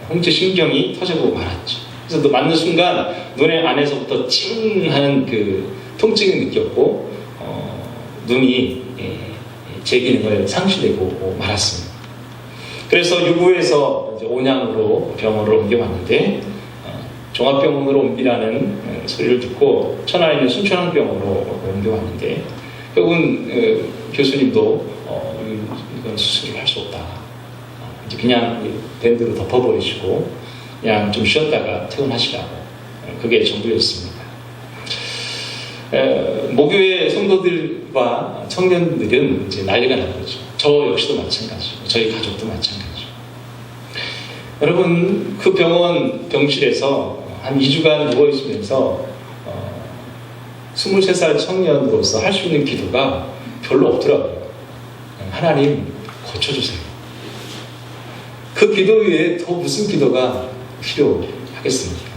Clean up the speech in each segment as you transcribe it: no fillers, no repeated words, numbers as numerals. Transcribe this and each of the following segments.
홍채신경이 터져보고 말았죠. 그래서 또 맞는 순간 눈의 안에서부터 찡하는 그 통증을 느꼈고 눈이 제 기능을 상실되고 말았습니다. 그래서 유부에서 이제 온양으로 병원으로 옮겨왔는데 종합병원으로 옮기라는 소리를 듣고 천안에 있는 순천향병원으로 옮겨왔는데 결국은 교수님도 이건 수술을 할 수 없다. 이제 그냥 밴드로 덮어버리시고 그냥 좀 쉬었다가 퇴원하시라고. 그게 전부였습니다. 모교의 성도들과 청년들은 이제 난리가 난 거죠. 저 역시도 마찬가지고 저희 가족도 마찬가지고. 여러분 그 병원 병실에서 한 2주간 누워있으면서 23살 청년으로서 할 수 있는 기도가 별로 없더라고요. 하나님 고쳐주세요. 그 기도 외에 더 무슨 기도가 필요하겠습니까?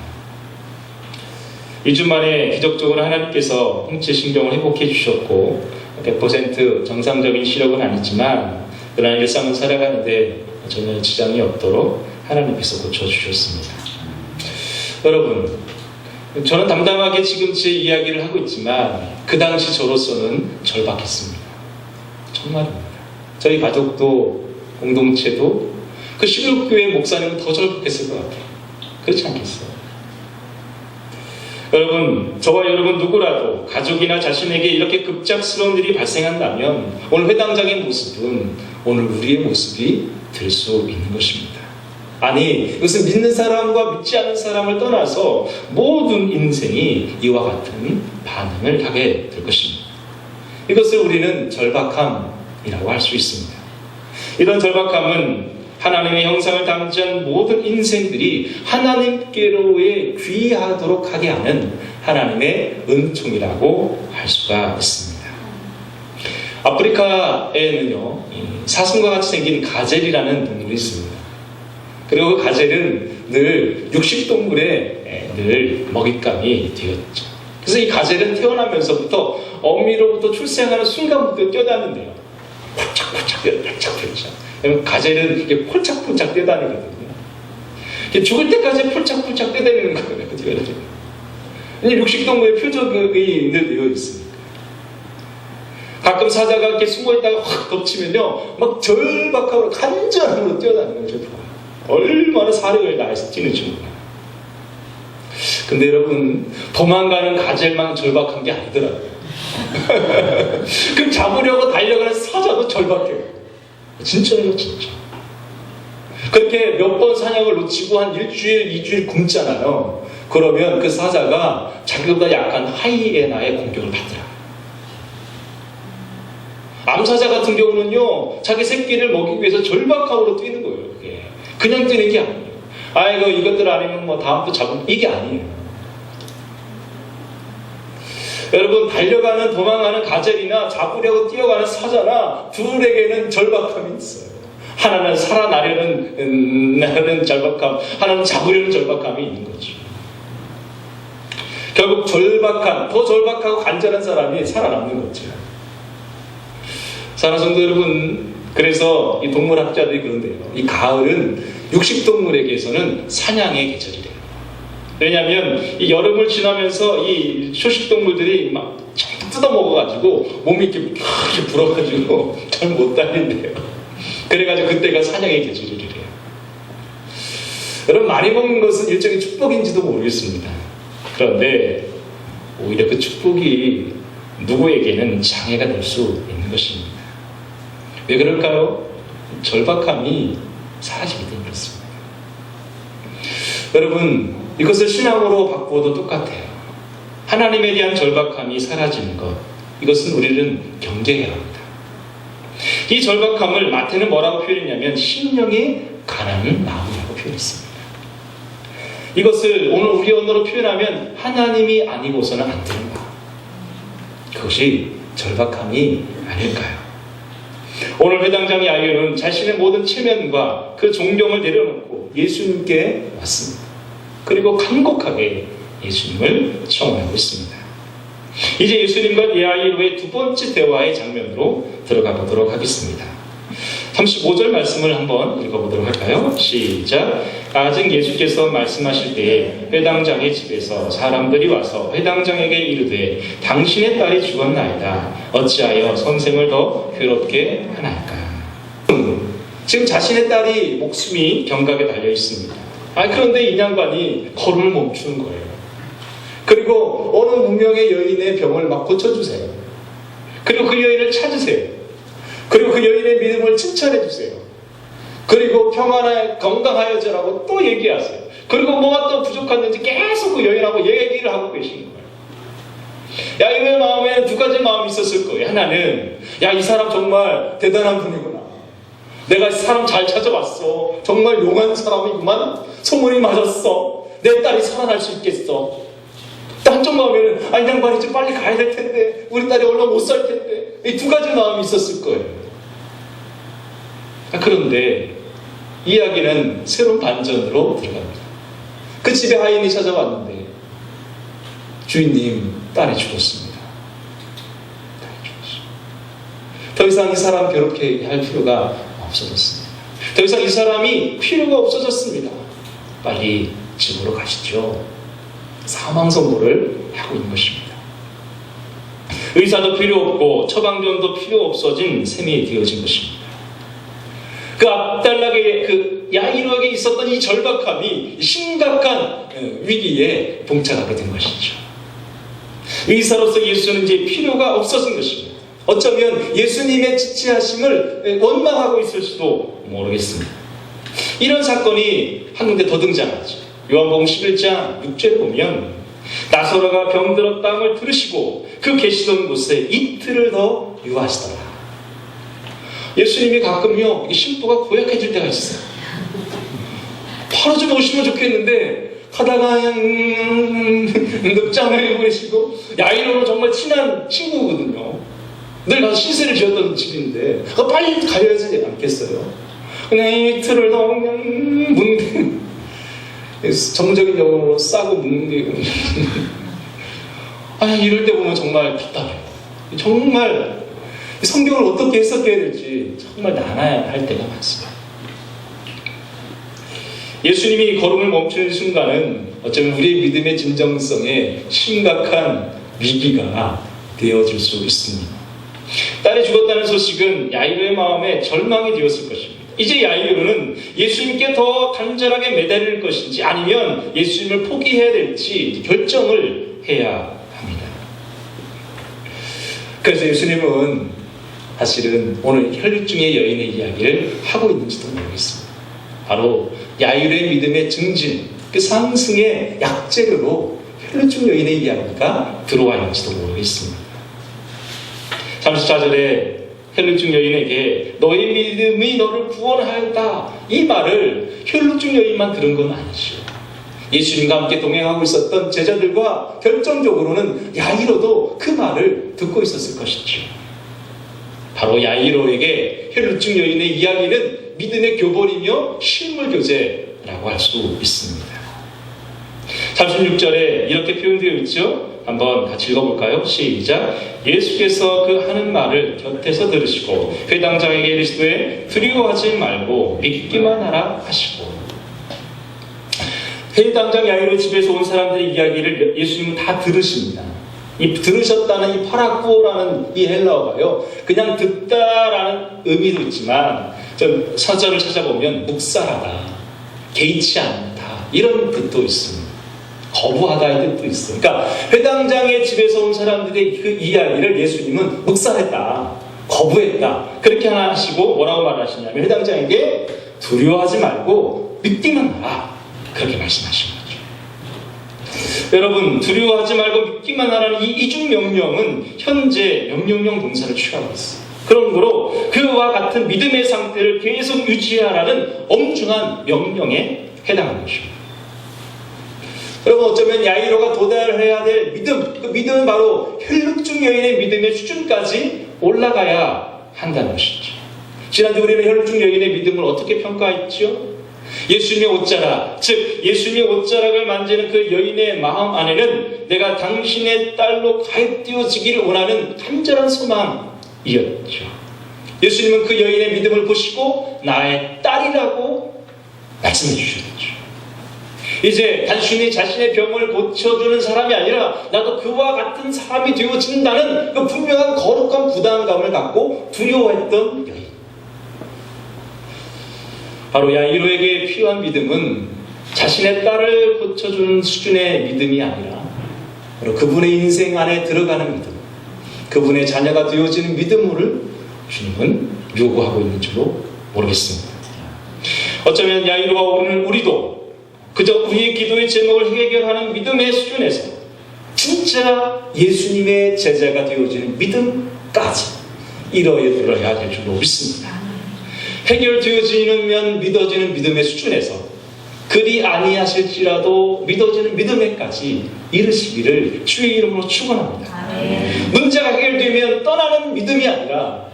2주 만에 기적적으로 하나님께서 홍채신경을 회복해 주셨고 100% 정상적인 시력은 아니지만 그러나 일상을 살아가는데 전혀 지장이 없도록 하나님께서 고쳐주셨습니다. 여러분, 저는 담담하게 지금 제 이야기를 하고 있지만 그 당시 저로서는 절박했습니다. 정말입니다. 저희 가족도 공동체도 그 16교회 목사님은 더 절박했을 것 같아요. 그렇지 않겠어요? 여러분, 저와 여러분 누구라도 가족이나 자신에게 이렇게 급작스러운 일이 발생한다면 오늘 회당장의 모습은 오늘 우리의 모습이 될 수 있는 것입니다. 아니, 이것은 믿는 사람과 믿지 않는 사람을 떠나서 모든 인생이 이와 같은 반응을 하게 될 것입니다. 이것을 우리는 절박함이라고 할 수 있습니다. 이런 절박함은 하나님의 형상을 담지한 모든 인생들이 하나님께로의 귀하도록 하게 하는 하나님의 은총이라고 할 수가 있습니다. 아프리카에는요, 사슴과 같이 생긴 가젤이라는 동물이 있습니다. 그리고 그 가젤은 늘 육식동물의 늘 먹잇감이 되었죠. 그래서 이 가젤은 태어나면서부터 어미로부터 출생하는 순간부터 뛰어다닌대요. 폴짝폴짝 폴짝폴짝. 가젤은 이렇게 폴짝폴짝 뛰어다니거든요. 죽을 때까지 폴짝폴짝 뛰어다니는 거예요. 육식동물의 표적이 늘 되어 있으니까. 가끔 사자가 이렇게 숨어있다가 확 덮치면요, 막 절박함으로 간절함으로 뛰어다니는 거죠. 얼마나 사력을 다해서 뛰는지 몰라요. 근데 여러분, 도망가는 가젤만 절박한 게 아니더라고요. 그 잡으려고 달려가는 사자도 절박해요. 진짜예요, 진짜. 그렇게 몇 번 사냥을 놓치고 한 일주일, 2주일 굶잖아요. 그러면 그 사자가 자기보다 약한 하이에나의 공격을 받더라. 암사자 같은 경우는요, 자기 새끼를 먹이기 위해서 절박함으로 뛰는 거예요. 그게. 그냥 뛰는 게 아니에요. 아이고, 이것들 아니면 뭐 다음부터 잡으면 이게 아니에요. 여러분, 달려가는 도망가는 가젤이나 잡으려고 뛰어가는 사자나 둘에게는 절박함이 있어요. 하나는 살아나려는 절박함, 하나는 잡으려는 절박함이 있는 거죠. 결국 절박한, 더 절박하고 간절한 사람이 살아남는 거죠. 사랑하는 성도 여러분, 그래서 이 동물학자들이 그런데요. 이 가을은 육식동물에게서는 사냥의 계절이래요. 왜냐하면 이 여름을 지나면서 이 초식동물들이 막 뜯어먹어가지고 몸이 이렇게 불어가지고 잘 못 달린대요. 그래가지고 그때가 사냥의 계절이래요. 여러분, 많이 먹는 것은 일종의 축복인지도 모르겠습니다. 그런데 오히려 그 축복이 누구에게는 장애가 될 수 있는 것입니다. 왜 그럴까요? 절박함이 사라지기 때문에 그렇습니다. 여러분, 이것을 신앙으로 바꾸어도 똑같아요. 하나님에 대한 절박함이 사라지는 것, 이것은 우리는 경계해야 합니다. 이 절박함을 마태는 뭐라고 표현했냐면 심령의 가난한 마음이라고 표현했습니다. 이것을 오늘 우리 언어로 표현하면 하나님이 아니고서는 안 되는 마음, 그것이 절박함이 아닐까요? 오늘 회당장의 아이유는 자신의 모든 체면과 그 존경을 내려놓고 예수님께 왔습니다. 그리고 간곡하게 예수님을 청원하고 있습니다. 이제 예수님과 이 아이유의 두 번째 대화의 장면으로 들어가 보도록 하겠습니다. 35절 말씀을 한번 읽어보도록 할까요? 시작. 아직 예수께서 말씀하실 때에 회당장의 집에서 사람들이 와서 회당장에게 이르되 당신의 딸이 죽었나이다. 어찌하여 선생을 더 괴롭게 하나이까? 지금 자신의 딸이 목숨이 경각에 달려 있습니다. 그런데 이 양반이 걸음을 멈추는 거예요. 그리고 어느 무명의 여인의 병을 막 고쳐주세요. 그리고 그 여인을 찾으세요. 그리고 그 여인의 믿음을 칭찬해 주세요. 그리고 평안하여 건강하여져라고 또 얘기하세요. 그리고 뭐가 또 부족한지 계속 그 여인하고 얘기를 하고 계신 거예요. 야이로의 마음에 두 가지 마음이 있었을 거예요. 하나는 이 사람 정말 대단한 분이구나. 내가 이 사람 잘 찾아봤어. 정말 용한 사람이구만. 소문이 맞았어. 내 딸이 살아날 수 있겠어. 또 한쪽 마음에는 이 양반이 좀 빨리 가야 될 텐데 우리 딸이 얼른 못 살 텐데. 이 두 가지 마음이 있었을 거예요. 그런데 이야기는 새로운 반전으로 들어갑니다. 그 집에 하인이 찾아왔는데 주인님, 딸이 죽었습니다. 더 이상 이 사람 괴롭게 할 필요가 없어졌습니다. 더 이상 이 사람이 필요가 없어졌습니다. 빨리 집으로 가시죠. 사망 선고를 하고 있는 것입니다. 의사도 필요 없고 처방전도 필요 없어진 셈이 되어진 것입니다. 그 앞달락의 그 야이로에게 있었던 이 절박함이 심각한 위기에 봉착하게 된 것이죠. 의사로서 예수는 이제 필요가 없어진 것입니다. 어쩌면 예수님의 지체하심을 원망하고 있을지도 모르겠습니다. 이런 사건이 한 군데 더 등장하죠. 요한복음 11장 6절에 보면 나사로가 병들었다함을 들으시고 그 계시던 곳에 이틀을 더 유하시더라. 예수님이 가끔요 심부가 고약해질 때가 있어요. 바로 좀 오시면 좋겠는데 가다가 늑장을 입고 계시고 야이로는 정말 친한 친구거든요. 늘 가서 신세를 지었던 집인데 빨리 가야지 않겠어요? 그냥 이틀을 더 그냥 정적인 영어로 싸고 묻는 게 이럴 때 보면 정말 답답해요. 정말 성경을 어떻게 해석해야 될지 정말 난해할 때가 많습니다. 예수님이 걸음을 멈추는 순간은 어쩌면 우리의 믿음의 진정성에 심각한 위기가 되어질 수 있습니다. 딸이 죽었다는 소식은 야이로의 마음에 절망이 되었을 것입니다. 이제 야이로는 예수님께 더 간절하게 매달릴 것인지 아니면 예수님을 포기해야 될지 결정을 해야 합니다. 그래서 예수님은 사실은 오늘 혈류증의 여인의 이야기를 하고 있는지도 모르겠습니다. 바로 야이로의 믿음의 증진, 그 상승의 약재료로 혈류증 여인의 이야기가 들어와 있는지도 모르겠습니다. 34절에 혈류증 여인에게 너의 믿음이 너를 구원하였다, 이 말을 혈류증 여인만 들은 건 아니죠. 예수님과 함께 동행하고 있었던 제자들과 결정적으로는 야이로도 그 말을 듣고 있었을 것이죠. 바로 야이로에게 혈류증 여인의 이야기는 믿음의 교본이며 실물 교재라고 할 수 있습니다. 36절에 이렇게 표현되어 있죠. 한번 같이 읽어볼까요? 시작. 예수께서 그 하는 말을 곁에서 들으시고 회당장에게 이르시되 두려워하지 말고 믿기만 하라 하시고. 회당장 야이로 집에서 온 사람들의 이야기를 예수님은 다 들으십니다. 이 들으셨다는 이 파라쿠오라는 이 헬라어가요, 그냥 듣다라는 의미도 있지만 좀 서절을 찾아보면 묵살하다, 개의치 않다, 이런 뜻도 있습니다. 거부하다의 뜻도 있어요. 그러니까 회당장의 집에서 온 사람들의 그 이야기를 예수님은 묵살했다, 거부했다, 그렇게 하나 하시고 뭐라고 말하시냐면 회당장에게 두려워하지 말고 믿기만 하라, 그렇게 말씀하신 거죠. 여러분, 두려워하지 말고 믿기만 하라는 이 이중 명령은 현재 명령형 동사를 취하고 있어요. 그러므로 그와 같은 믿음의 상태를 계속 유지하라는 엄중한 명령에 해당하는 것입니다. 여러분, 어쩌면 야이로가 도달해야 될 믿음, 그 믿음은 바로 혈육증 여인의 믿음의 수준까지 올라가야 한다는 것이죠. 지난주 우리는 혈육증 여인의 믿음을 어떻게 평가했죠? 예수님의 옷자락, 즉 예수님의 옷자락을 만지는 그 여인의 마음 안에는 내가 당신의 딸로 가입되어지기를 원하는 간절한 소망이었죠. 예수님은 그 여인의 믿음을 보시고 나의 딸이라고 말씀해 주셨죠. 이제 단순히 자신의 병을 고쳐주는 사람이 아니라 나도 그와 같은 사람이 되어진다는 그 분명한 거룩한 부담감을 갖고 두려워했던 여인. 바로 야이로에게 필요한 믿음은 자신의 딸을 고쳐주는 수준의 믿음이 아니라 바로 그분의 인생 안에 들어가는 믿음, 그분의 자녀가 되어지는 믿음을 주님은 요구하고 있는 줄로 모르겠습니다. 어쩌면 야이로와 우리도 그저 우리의 기도의 제목을 해결하는 믿음의 수준에서 진짜 예수님의 제자가 되어지는 믿음까지 이뤄야 될 줄로 믿습니다. 해결되어지는 믿어지는 믿음의 수준에서 그리 아니하실지라도 믿어지는 믿음에까지 이르시기를 주의 이름으로 축원합니다. 문제가 해결되면 떠나는 믿음이 아니라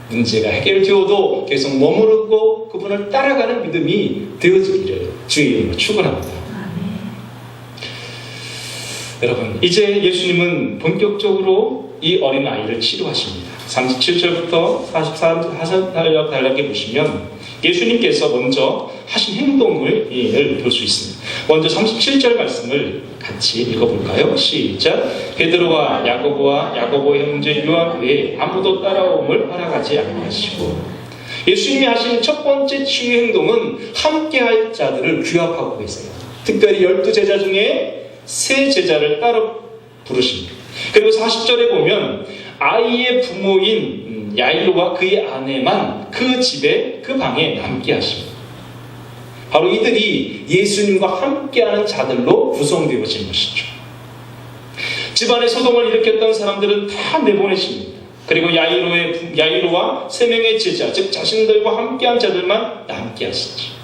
문제가 해결되어도 계속 머무르고 그분을 따라가는 믿음이 되어지기를 주의 이름으로 축원합니다. 여러분, 이제 예수님은 본격적으로 이 어린 아이를 치료하십니다. 37절부터 44절까지 보시면 예수님께서 먼저 하신 행동을 볼 수 있습니다. 먼저 37절 말씀을 같이 읽어볼까요? 시작. 베드로와 야고보와 야고보의 형제 요한 외에 아무도 따라옴을 허락하지 아니하시고. 예수님이 하신 첫 번째 치유 행동은 함께할 자들을 규합하고 계세요. 특별히 12제자 중에 3제자를 따로 부르십니다. 그리고 40절에 보면 아이의 부모인 야이로와 그의 아내만 그 집에 그 방에 남게 하십니다. 바로 이들이 예수님과 함께하는 자들로 구성되어진 것이죠. 집안에 소동을 일으켰던 사람들은 다 내보내십니다. 그리고 야이로와 3명의 제자, 즉 자신들과 함께한 자들만 남게 하시죠.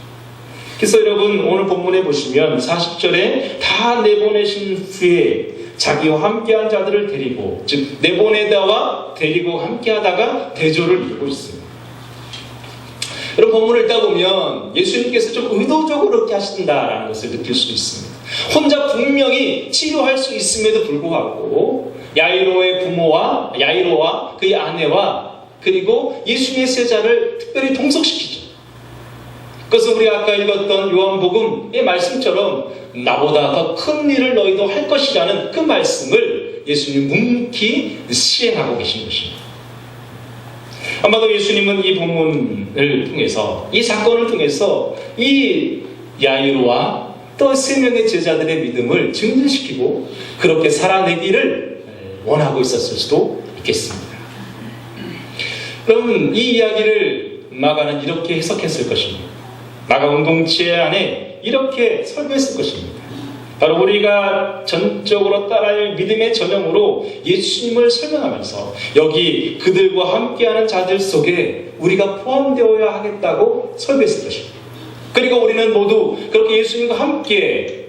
그래서 여러분, 오늘 본문에 보시면 40절에 다 내보내신 후에 자기와 함께한 자들을 데리고, 즉 내보내다와 데리고 함께하다가 대조를 이루고 있습니다. 여러분, 본문을 읽다 보면 예수님께서 좀 의도적으로 그렇게 하신다라는 것을 느낄 수 있습니다. 혼자 분명히 치료할 수 있음에도 불구하고 야이로와 그의 아내와 그리고 예수님의 제자를 특별히 동석시키죠. 그것은 우리 아까 읽었던 요한복음의 말씀처럼 나보다 더 큰 일을 너희도 할 것이라는 그 말씀을 예수님 묵묵히 시행하고 계신 것입니다. 아마도 예수님은 이 본문을 통해서, 이 사건을 통해서 이 야이로와 또 3명의 제자들의 믿음을 증진시키고 그렇게 살아내기를 원하고 있었을 수도 있겠습니다. 그럼 이 이야기를 마가는 이렇게 해석했을 것입니다. 마가 공동체 안에 이렇게 설교했을 것입니다. 바로 우리가 전적으로 따라야 할 믿음의 전형으로 예수님을 설명하면서 여기 그들과 함께하는 자들 속에 우리가 포함되어야 하겠다고 설교했을 것입니다. 그리고 우리는 모두 그렇게 예수님과 함께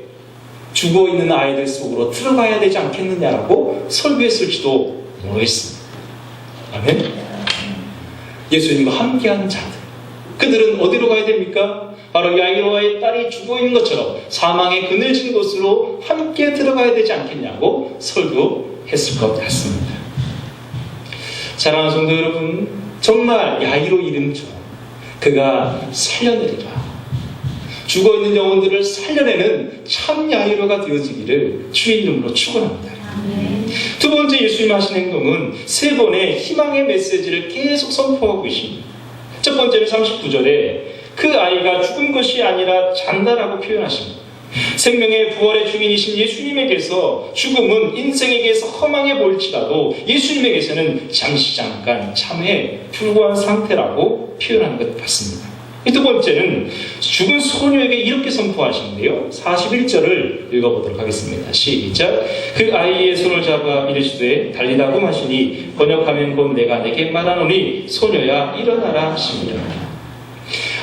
죽어있는 아이들 속으로 들어가야 되지 않겠느냐라고 설교했을지도 모르겠습니다. 아멘. 예수님과 함께하는 자들, 그들은 어디로 가야 됩니까? 바로 야이로와의 딸이 죽어있는 것처럼 사망의 그늘진 곳으로 함께 들어가야 되지 않겠냐고 설교했을 것 같습니다. 사랑하는 성도 여러분, 정말 야이로 이름처럼 그가 살려내리라, 죽어있는 영혼들을 살려내는 참 야이로가 되어지기를 주의 이름으로 축원합니다. 두 번째 예수님 하신 행동은 3번의 희망의 메시지를 계속 선포하고 계십니다. 첫 번째는 39절에 그 아이가 죽은 것이 아니라 잔다라고 표현하십니다. 생명의 부활의 주인이신 예수님에게서 죽음은 인생에게서 허망해 보일지라도 예수님에게서는 잠깐 참에 불과한 상태라고 표현하는 것 같습니다. 이 두 번째는 죽은 소녀에게 이렇게 선포하시는데요. 41절을 읽어보도록 하겠습니다. 시작. 그 아이의 손을 잡아 이르시되 달리다고 하시니 번역하면 곧 내가 내게 말하노니 소녀야 일어나라 하십니다.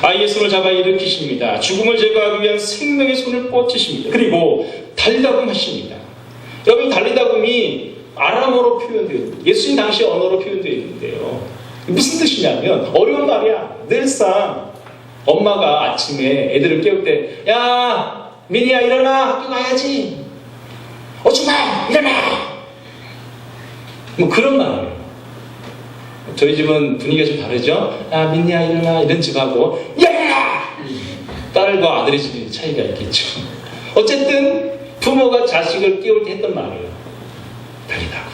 아이의 손을 잡아 일으키십니다. 죽음을 제거하기 위한 생명의 손을 뻗치십니다. 그리고 달리다금 하십니다. 여기 달리다금이 아람어로 표현되어 있는데 예수님 당시 언어로 표현되어 있는데요. 무슨 뜻이냐면 어려운 말이야. 늘상 엄마가 아침에 애들을 깨울 때 야 민희야 일어나 학교 가야지. 오지마 일어나. 뭐 그런 말이에요. 저희 집은 분위기가 좀 다르죠. 아, 민니야 일어나, 이런 집하고 야! 딸과 아들의 집이 차이가 있겠죠. 어쨌든 부모가 자식을 깨울 때 했던 말이에요. 달리라고.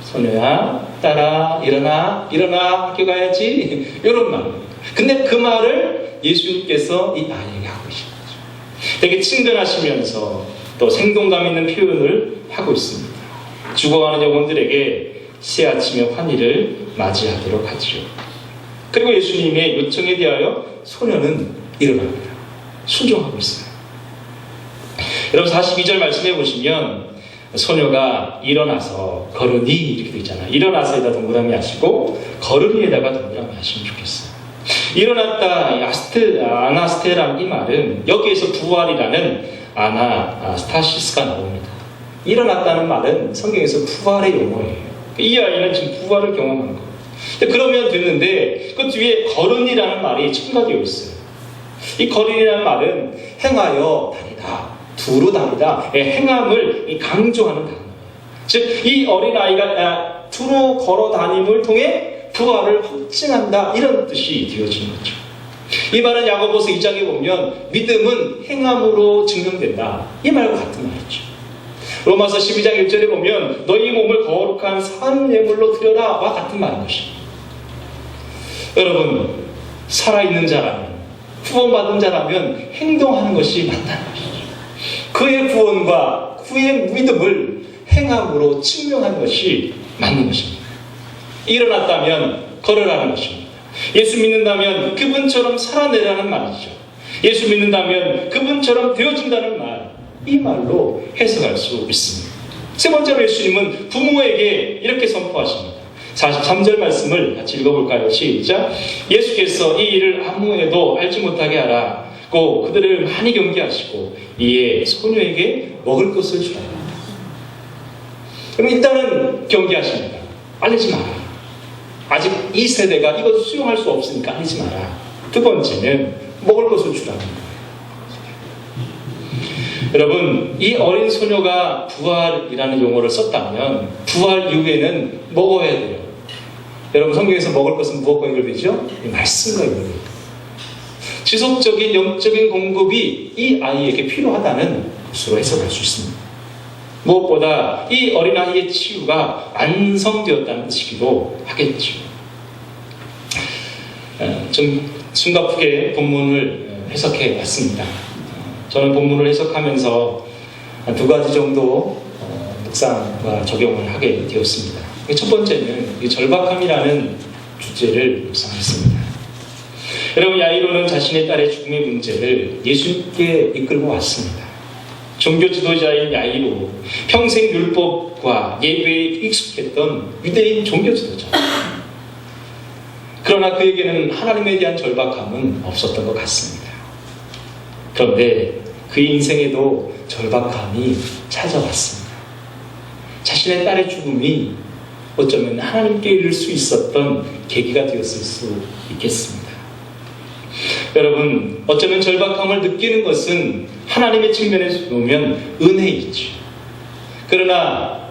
소녀야, 딸아, 일어나, 학교 가야지. 이런 말. 근데 그 말을 예수님께서 이 아이에게 하고 계신 거죠. 되게 친근하시면서 또 생동감 있는 표현을 하고 있습니다. 죽어가는 영혼들에게 새 아침의 환희를 맞이하도록 하지요. 그리고 예수님의 요청에 대하여 소녀는 일어납니다. 순종하고 있어요. 여러분 42절 말씀해 보시면 소녀가 일어나서 걸으니 이렇게 되어 있잖아요. 일어나서에다 동그라미 하시고 걸으니에다가 동그라미 하시면 좋겠어요. 일어났다, 아나스테라는 이 말은 여기에서 부활이라는 아나스타시스가 나옵니다. 일어났다는 말은 성경에서 부활의 용어예요. 이 아이는 지금 부활을 경험한 거예요. 그러면 됐는데 그 뒤에 걸으니라는 말이 첨가되어 있어요. 이 걸으니라는 말은 행하여 다니다, 두루 다니다, 행함을 강조하는 단어예요. 즉 이 어린아이가 두루 걸어 다님을 통해 부활을 확증한다, 이런 뜻이 되어지는 거죠. 이 말은 야고보서 2장에 보면 믿음은 행함으로 증명된다, 이 말과 같은 말이죠. 로마서 12장 1절에 보면 너희 몸을 거룩한 산 예물로 드려라와 같은 말인 것입니다. 여러분, 살아있는 자라면, 구원받은 자라면 행동하는 것이 맞다는 것이죠. 그의 구원과 그의 믿음을 행함으로 증명하는 것이 맞는 것입니다. 일어났다면 걸으라는 것입니다. 예수 믿는다면 그분처럼 살아내라는 말이죠. 예수 믿는다면 그분처럼 되어진다는 말, 이 말로 해석할 수 있습니다. 세 번째로 예수님은 부모에게 이렇게 선포하십니다. 43절 말씀을 같이 읽어볼까요? 시작. 예수께서 이 일을 아무에도 알지 못하게 하라고 그들을 많이 경계하시고 이에 소녀에게 먹을 것을 주라. 그럼 일단은 경계하십니다. 알리지 마라. 아직 이 세대가 이것을 수용할 수 없으니까 알리지 마라. 두 번째는 먹을 것을 주라는 거예요. 여러분, 이 어린 소녀가 부활이라는 용어를 썼다면 부활 이후에는 먹어야 돼요. 여러분, 성경에서 먹을 것은 무엇과 연결되죠? 말씀과 연결돼요. 지속적인 영적인 공급이 이 아이에게 필요하다는 것으로 해석할 수 있습니다. 무엇보다 이 어린아이의 치유가 완성되었다는 뜻이기도 하겠죠. 좀 숨가쁘게 본문을 해석해 왔습니다. 저는 본문을 해석하면서 두 가지 정도 묵상과 적용을 하게 되었습니다. 첫 번째는 이 절박함이라는 주제를 묵상했습니다. 여러분, 야이로는 자신의 딸의 죽음의 문제를 예수님께 이끌고 왔습니다. 종교 지도자인 야이로, 평생 율법과 예배에 익숙했던 유대인 종교 지도자. 그러나 그에게는 하나님에 대한 절박함은 없었던 것 같습니다. 그런데 그의 인생에도 절박함이 찾아왔습니다. 자신의 딸의 죽음이 어쩌면 하나님께 이를 수 있었던 계기가 되었을 수 있겠습니다. 여러분, 어쩌면 절박함을 느끼는 것은 하나님의 측면에서 보면 은혜이죠. 그러나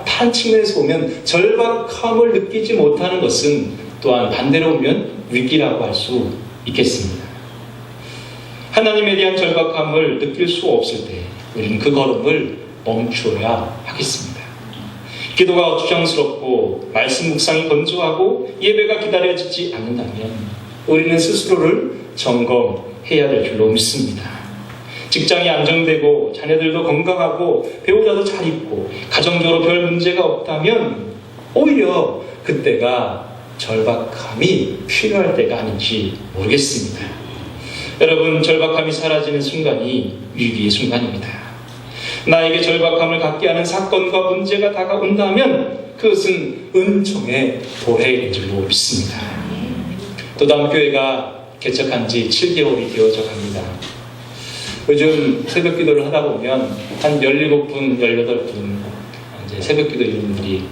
다른 측면에서 보면 절박함을 느끼지 못하는 것은 또한 반대로 보면 위기라고 할 수 있겠습니다. 하나님에 대한 절박함을 느낄 수 없을 때 우리는 그 걸음을 멈추어야 하겠습니다. 기도가 주장스럽고 말씀 묵상이 건조하고 예배가 기다려지지 않는다면 우리는 스스로를 점검해야 될 줄로 믿습니다. 직장이 안정되고 자녀들도 건강하고 배우자도 잘 있고 가정적으로 별 문제가 없다면 오히려 그때가 절박함이 필요할 때가 아닌지 모르겠습니다. 여러분, 절박함이 사라지는 순간이 위기의 순간입니다. 나에게 절박함을 갖게 하는 사건과 문제가 다가온다면 그것은 은총의 도래인 줄로 믿습니다. 도담교회가 개척한 지 7개월이 되어져 갑니다. 요즘 새벽 기도를 하다 보면 한 17분, 18분 이제 새벽 기도 이름들이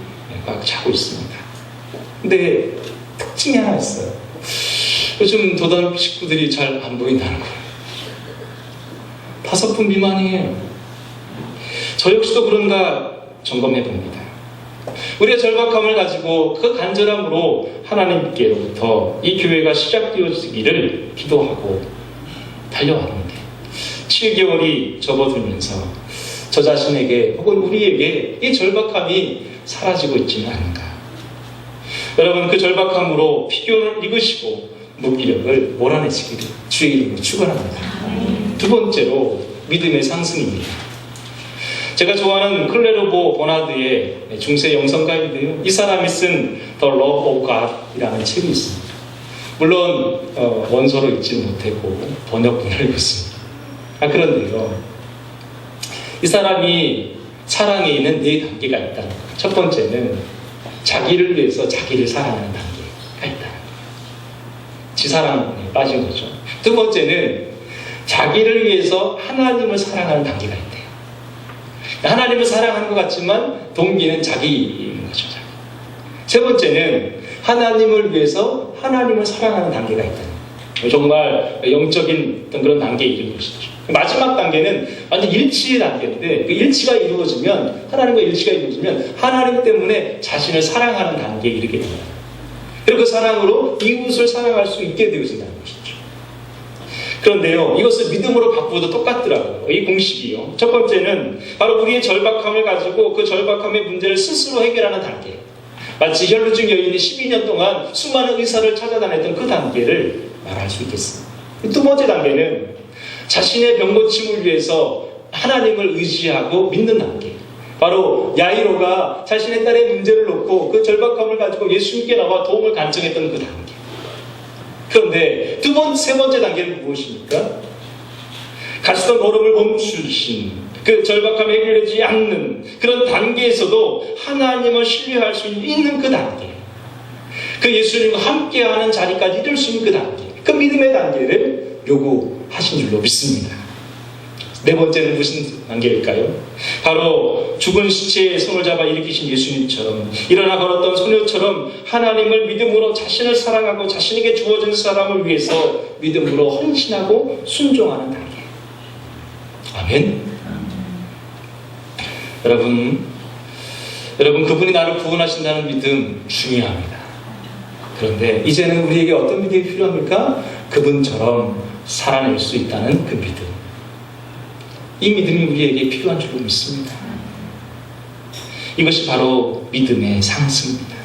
꽉 차고 있습니다. 근데 특징이 하나 있어요. 요즘 도담 식구들이 잘 안 보인다는 거예요. 5분 미만이에요. 저 역시도 그런가 점검해 봅니다. 우리의 절박함을 가지고 그 간절함으로 하나님께로부터 이 교회가 시작되어지기를 기도하고 달려왔는데 7개월이 접어들면서 저 자신에게 혹은 우리에게 이 절박함이 사라지고 있지는 않은가. 여러분, 그 절박함으로 피곤을 읽으시고 무기력을 몰아내시기를 주의 이름으로 축원합니다. 두 번째로 믿음의 상승입니다. 제가 좋아하는 클레르보 버나드의 중세 영성가인데요, 이 사람이 쓴 The Love of God이라는 책이 있습니다. 물론 원서로 읽지 못하고 번역본을 읽었습니다. 그런데요, 이 사람이 사랑에 있는 4단계가 있다는 거예요. 첫 번째는 자기를 위해서 자기를 사랑하는 단계가 있다는 거예요. 지사랑에 빠진 거죠. 두 번째는 자기를 위해서 하나님을 사랑하는 단계가 있대요. 하나님을 사랑하는 것 같지만 동기는 자기인 거죠. 세 번째는 하나님을 위해서 하나님을 사랑하는 단계가 있다는 거예요. 정말 영적인 어떤 그런 단계에 이른 것이죠. 마지막 단계는 완전 일치의 단계인데, 그 일치가 이루어지면, 하나님과 일치가 이루어지면 하나님 때문에 자신을 사랑하는 단계에 이르게 됩니다. 그리고 그 사랑으로 이웃을 사랑할 수 있게 되어진다는 것이죠. 그런데요, 이것을 믿음으로 바꾸어도 똑같더라고요. 이 공식이요. 첫 번째는 바로 우리의 절박함을 가지고 그 절박함의 문제를 스스로 해결하는 단계. 마치 혈루증 여인이 12년 동안 수많은 의사를 찾아다녔던 그 단계를 말할 수 있겠습니다. 두 번째 단계는 자신의 병 고침을 위해서 하나님을 의지하고 믿는 단계. 바로 야이로가 자신의 딸의 문제를 놓고 그 절박함을 가지고 예수님께 나와 도움을 간청했던 그 단계. 그런데 세 번째 단계는 무엇입니까? 가시던 걸음을 멈추신 그 절박함이 해결되지 않는 그런 단계에서도 하나님을 신뢰할 수 있는 그 단계, 그 예수님과 함께하는 자리까지 이룰 수 있는 그 단계, 그 믿음의 단계를 요구하신 줄로 믿습니다. 네 번째는 무슨 단계일까요? 바로 죽은 시체에 손을 잡아 일으키신 예수님처럼, 일어나 걸었던 소녀처럼 하나님을 믿음으로 자신을 사랑하고 자신에게 주어진 사람을 위해서 믿음으로 헌신하고 순종하는 단계. 아멘. 여러분 그분이 나를 구원하신다는 믿음 중요합니다. 그런데 이제는 우리에게 어떤 믿음이 필요합니까? 그분처럼 살아낼 수 있다는 그 믿음. 이 믿음이 우리에게 필요한 줄로 믿습니다. 이것이 바로 믿음의 상승입니다.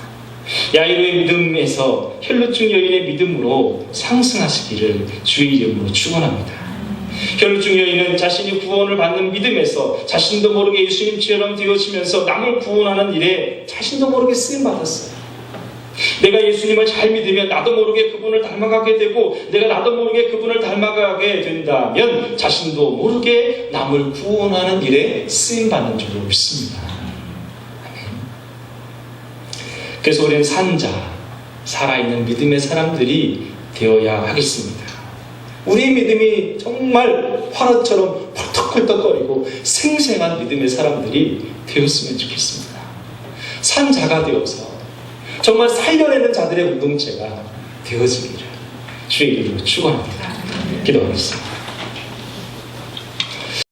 야이로의 믿음에서 혈루증 여인의 믿음으로 상승하시기를 주의 이름으로 축원합니다. 혈루증 여인은 자신이 구원을 받는 믿음에서 자신도 모르게 예수님처럼 되어지면서 남을 구원하는 일에 자신도 모르게 쓰임받았어요. 내가 예수님을 잘 믿으면 나도 모르게 그분을 닮아가게 되고, 내가 나도 모르게 그분을 닮아가게 된다면 자신도 모르게 남을 구원하는 일에 쓰임받는 줄로 믿습니다. 그래서 우리는 산자, 살아있는 믿음의 사람들이 되어야 하겠습니다. 우리의 믿음이 정말 화로처럼 펄떡펄떡거리고 생생한 믿음의 사람들이 되었으면 좋겠습니다. 산자가 되어서 정말 살려내는 자들의 공동체가 되어지기를 주의 이름으로 축원합니다. 기도하겠습니다.